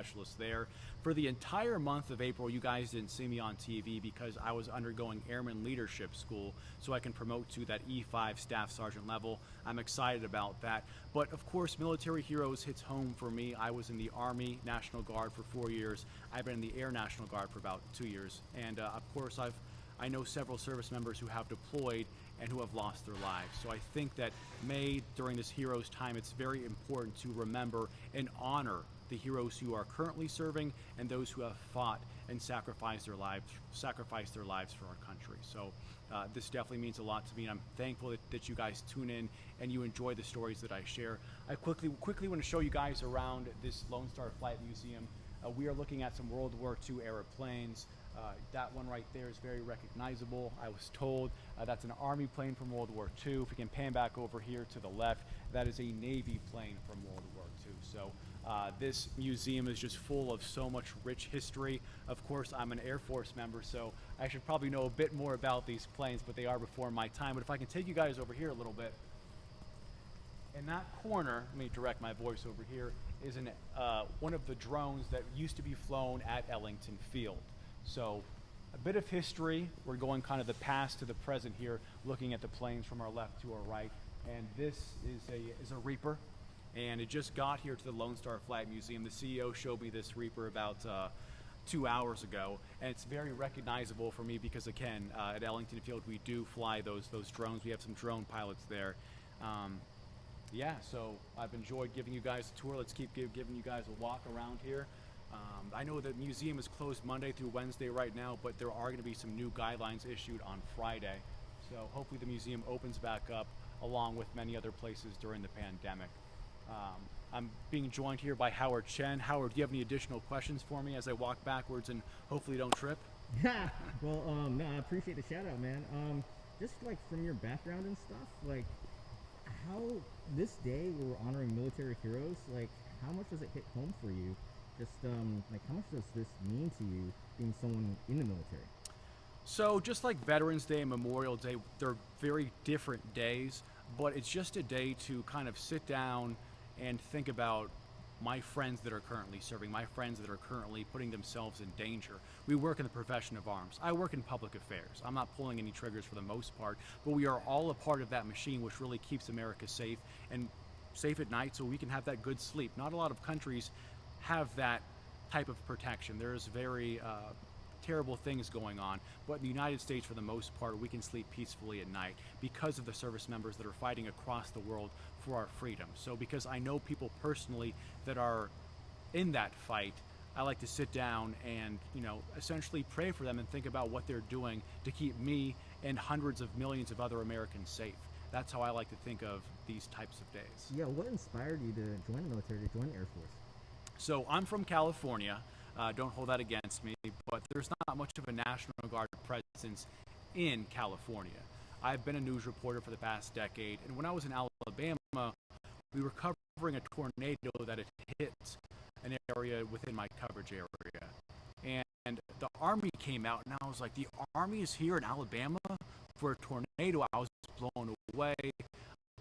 specialist there. For the entire month of April, you guys didn't see me on TV because I was undergoing Airman Leadership School so I can promote to that E5 Staff Sergeant level. I'm excited about that. But of course, Military Heroes hits home for me. I was in the Army National Guard for 4 years. I've been in the Air National Guard for about 2 years. And of course, I know several service members who have deployed and who have lost their lives. So I think that during this Heroes time, it's very important to remember and honor the heroes who are currently serving and those who have fought and sacrificed their lives for our country. So this definitely means a lot to me, and I'm thankful that you guys tune in and you enjoy the stories that I share. I quickly want to show you guys around this Lone Star Flight Museum. We are looking at some World War II era planes. That one right there is very recognizable. I was told that's an Army plane from World War II. If we can pan back over here to the left, that is a Navy plane from World War II. So this museum is just full of so much rich history. Of course, I'm an Air Force member, so I should probably know a bit more about these planes, but they are before my time. But if I can take you guys over here a little bit. In that corner, let me direct my voice over here, is one of the drones that used to be flown at Ellington Field. So a bit of history. We're going kind of the past to the present here, looking at the planes from our left to our right. And this is a Reaper, and it just got here to the Lone Star Flight Museum. The CEO showed me this Reaper about 2 hours ago, and it's very recognizable for me because, again, at Ellington Field we do fly those drones. We have some drone pilots there. Yeah, so I've enjoyed giving you guys a tour. Let's keep giving you guys a walk around here. I know the museum is closed Monday through Wednesday right now, but there are going to be some new guidelines issued on Friday. So hopefully the museum opens back up along with many other places during the pandemic. I'm being joined here by Howard Chen. Howard, do you have any additional questions for me as I walk backwards and hopefully don't trip? Well, no, I appreciate the shout out, man. Just like from your background and stuff, like how this day we're honoring military heroes, like how much does it hit home for you? Just like how much does this mean to you being someone in the military? So just like Veterans Day and Memorial Day, they're very different days, but it's just a day to kind of sit down and think about my friends that are currently serving, my friends that are currently putting themselves in danger. We work in the profession of arms. I work in public affairs. I'm not pulling any triggers for the most part, but we are all a part of that machine which really keeps America safe and safe at night so we can have that good sleep. Not a lot of countries have that type of protection. There's very terrible things going on, but in the United States, for the most part, we can sleep peacefully at night because of the service members that are fighting across the world for our freedom. So because I know people personally that are in that fight, I like to sit down and, essentially pray for them and think about what they're doing to keep me and hundreds of millions of other Americans safe. That's how I like to think of these types of days. Yeah, what inspired you to join the military, to join the Air Force? So I'm from California. Don't hold that against me, but there's not much of a National Guard presence in California. I've been a news reporter for the past decade, and when I was in Alabama, we were covering a tornado that had hit an area within my coverage area. And the Army came out, and I was like, the Army is here in Alabama for a tornado? I was blown away.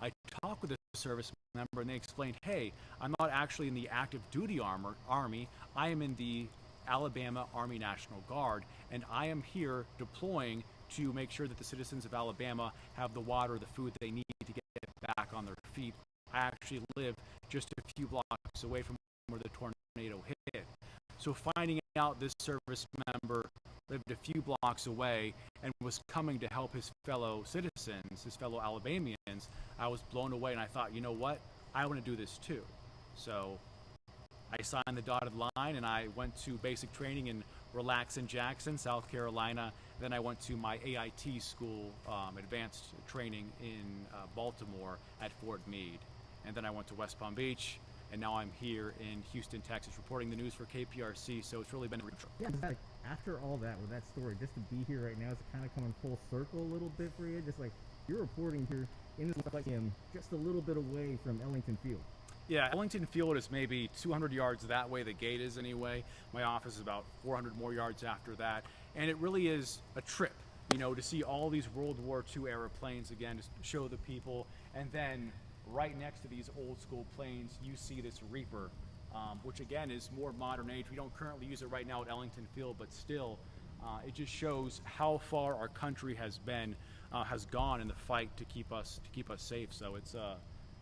I talked with a service member, and they explained, hey, I'm not actually in the active duty Army. I am in the Alabama Army National Guard, and I am here deploying to make sure that the citizens of Alabama have the water, the food they need to get back on their feet. I actually live just a few blocks away from where the tornado hit. So finding out this service member lived a few blocks away and was coming to help his fellow citizens, his fellow Alabamians, I was blown away, and I thought, you know what? I want to do this too. So I signed the dotted line, and I went to basic training in Relaxin Jackson, South Carolina. Then I went to my AIT school, advanced training in Baltimore at Fort Meade. And then I went to West Palm Beach, and now I'm here in Houston, Texas, reporting the news for KPRC. So it's really been a yeah. Like, after all that, with that story, just to be here right now, is it kind of coming full circle a little bit for you? Just like you're reporting here in this museum, just a little bit away from Ellington Field. Yeah, Ellington Field is maybe 200 yards that way. The gate is anyway. My office is about 400 more yards after that. And it really is a trip, to see all these World War II era planes again, to show the people. And then right next to these old school planes, you see this Reaper which again is more modern age. We don't currently use it right now at Ellington Field, but still, it just shows how far our country has gone in the fight to keep us safe. So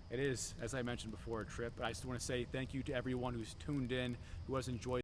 it is, as I mentioned before, a trip. But I just want to say thank you to everyone who's tuned in, who has enjoyed